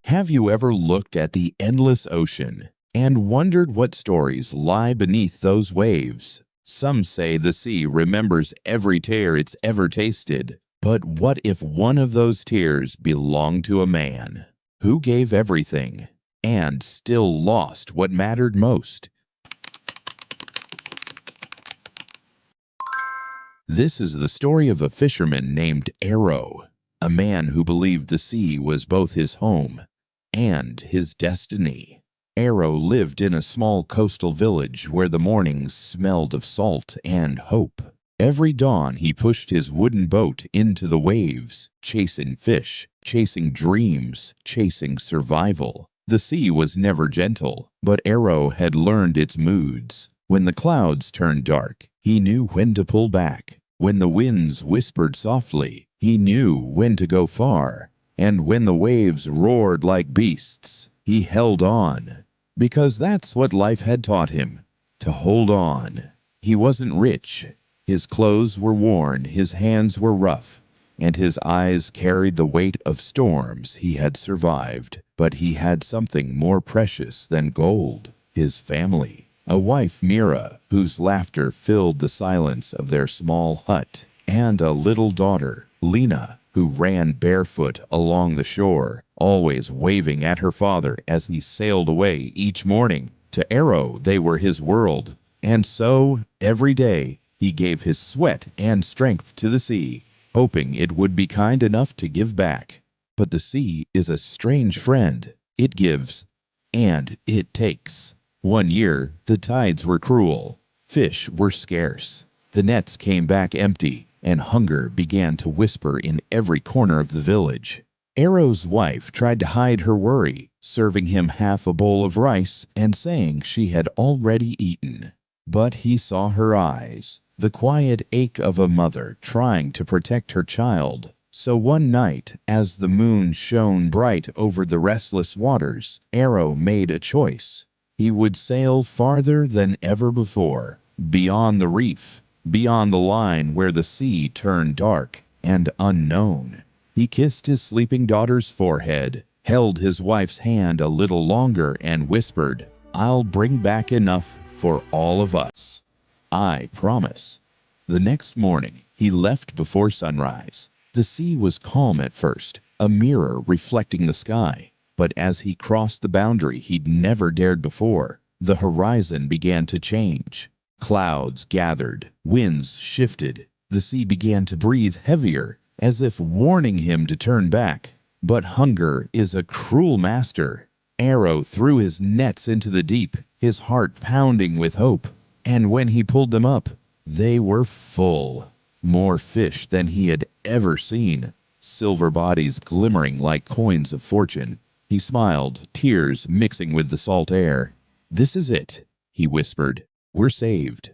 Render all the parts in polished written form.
Have you ever looked at the endless ocean and wondered what stories lie beneath those waves? Some say the sea remembers every tear it's ever tasted. But what if one of those tears belonged to a man who gave everything and still lost what mattered most? This is the story of a fisherman named Aaro, a man who believed the sea was both his home and his destiny. Aaro lived in a small coastal village where the mornings smelled of salt and hope. Every dawn he pushed his wooden boat into the waves, chasing fish, chasing dreams, chasing survival. The sea was never gentle, but Aaro had learned its moods. When the clouds turned dark, he knew when to pull back. When the winds whispered softly, he knew when to go far. And when the waves roared like beasts, he held on. Because that's what life had taught him, to hold on. He wasn't rich. His clothes were worn, his hands were rough, and his eyes carried the weight of storms he had survived. But he had something more precious than gold: his family. A wife, Mira, whose laughter filled the silence of their small hut, and a little daughter, Lena, who ran barefoot along the shore, always waving at her father as he sailed away each morning. To Aaro, they were his world. And so, every day, he gave his sweat and strength to the sea, hoping it would be kind enough to give back. But the sea is a strange friend. It gives, and it takes. One year, the tides were cruel. Fish were scarce. The nets came back empty, and hunger began to whisper in every corner of the village. Aaro's wife tried to hide her worry, serving him half a bowl of rice and saying she had already eaten. But he saw her eyes, the quiet ache of a mother trying to protect her child. So one night, as the moon shone bright over the restless waters, Aaro made a choice. He would sail farther than ever before, beyond the reef, beyond the line where the sea turned dark and unknown. He kissed his sleeping daughter's forehead, held his wife's hand a little longer, and whispered, "I'll bring back enough for all of us. I promise." The next morning, he left before sunrise. The sea was calm at first, a mirror reflecting the sky. But as he crossed the boundary he'd never dared before, the horizon began to change. Clouds gathered, winds shifted, the sea began to breathe heavier, as if warning him to turn back. But hunger is a cruel master. Aaro threw his nets into the deep, his heart pounding with hope. And when he pulled them up, they were full. More fish than he had ever seen, silver bodies glimmering like coins of fortune. He smiled, tears mixing with the salt air. "This is it," he whispered. "We're saved."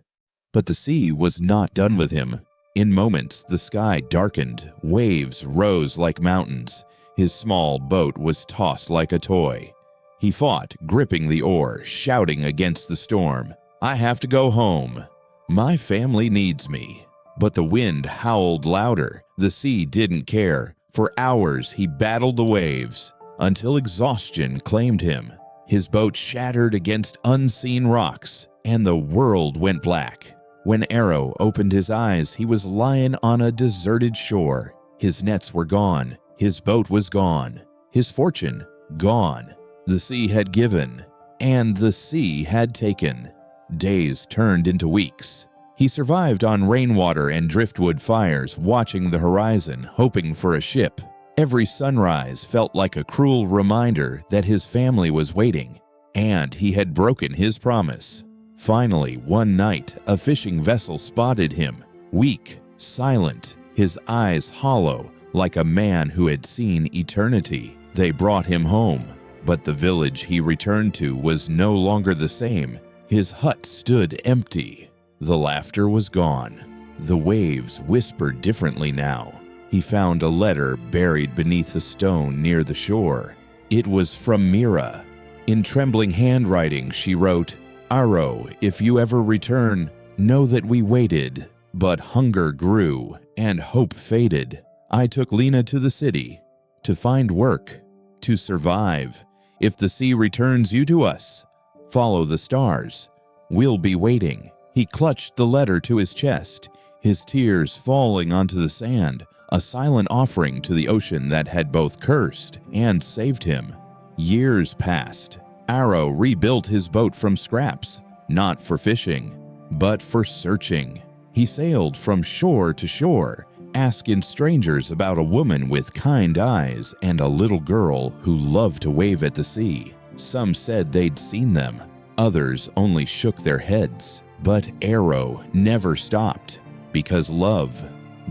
But the sea was not done with him. In moments, the sky darkened, waves rose like mountains. His small boat was tossed like a toy. He fought, gripping the oar, shouting against the storm, "I have to go home. My family needs me." But the wind howled louder. The sea didn't care. For hours, he battled the waves, until exhaustion claimed him. His boat shattered against unseen rocks, and the world went black. When Aaro opened his eyes, he was lying on a deserted shore. His nets were gone, his boat was gone, his fortune gone. The sea had given, and the sea had taken. Days turned into weeks. He survived on rainwater and driftwood fires, watching the horizon, hoping for a ship. Every sunrise felt like a cruel reminder that his family was waiting, and he had broken his promise. Finally, one night, a fishing vessel spotted him, weak, silent, his eyes hollow, like a man who had seen eternity. They brought him home, but the village he returned to was no longer the same. His hut stood empty. The laughter was gone. The waves whispered differently now. He found a letter buried beneath a stone near the shore. It was from Mira. In trembling handwriting, she wrote, "Aaro, if you ever return, know that we waited, but hunger grew and hope faded. I took Lena to the city to find work, to survive. If the sea returns you to us, follow the stars. We'll be waiting." He clutched the letter to his chest, his tears falling onto the sand, a silent offering to the ocean that had both cursed and saved him. Years passed. Aaro rebuilt his boat from scraps, not for fishing, but for searching. He sailed from shore to shore, asking strangers about a woman with kind eyes and a little girl who loved to wave at the sea. Some said they'd seen them, others only shook their heads. But Aaro never stopped, because love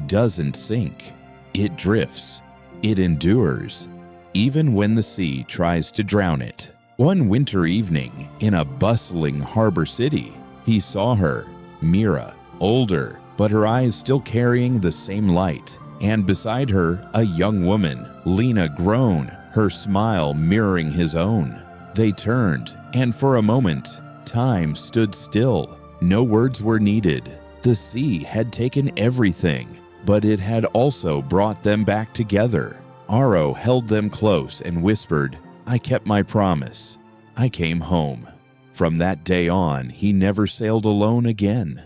doesn't sink. It drifts. It endures, even when the sea tries to drown it. One winter evening, in a bustling harbor city, he saw her, Mira, older, but her eyes still carrying the same light, and beside her, a young woman, Lena, grown, her smile mirroring his own. They turned, and for a moment, time stood still. No words were needed. The sea had taken everything, but it had also brought them back together. Aaro held them close and whispered, "I kept my promise. I came home." From that day on, he never sailed alone again.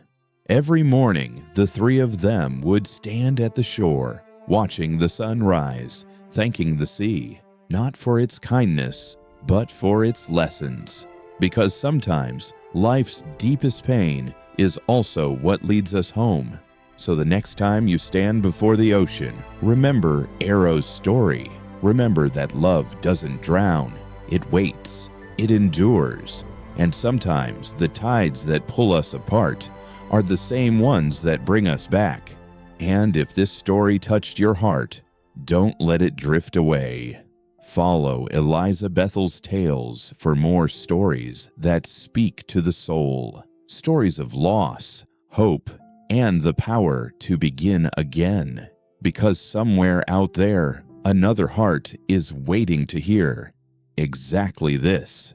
Every morning, the three of them would stand at the shore, watching the sun rise, thanking the sea, not for its kindness, but for its lessons. Because sometimes life's deepest pain is also what leads us home. So the next time you stand before the ocean, remember Aaro's story. Remember that love doesn't drown, it waits, it endures. And sometimes the tides that pull us apart are the same ones that bring us back. And if this story touched your heart, don't let it drift away. Follow Eliza Bethell's tales for more stories that speak to the soul. Stories of loss, hope, and the power to begin again. Because somewhere out there, another heart is waiting to hear exactly this.